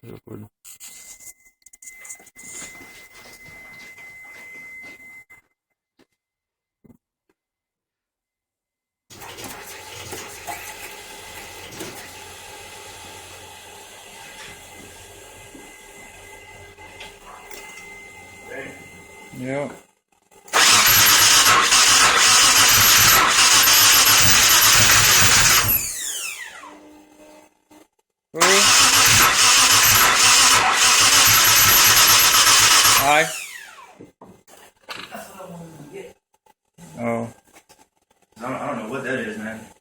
Recording. Yeah. Who? Hi. Oh. I don't know what that is, man.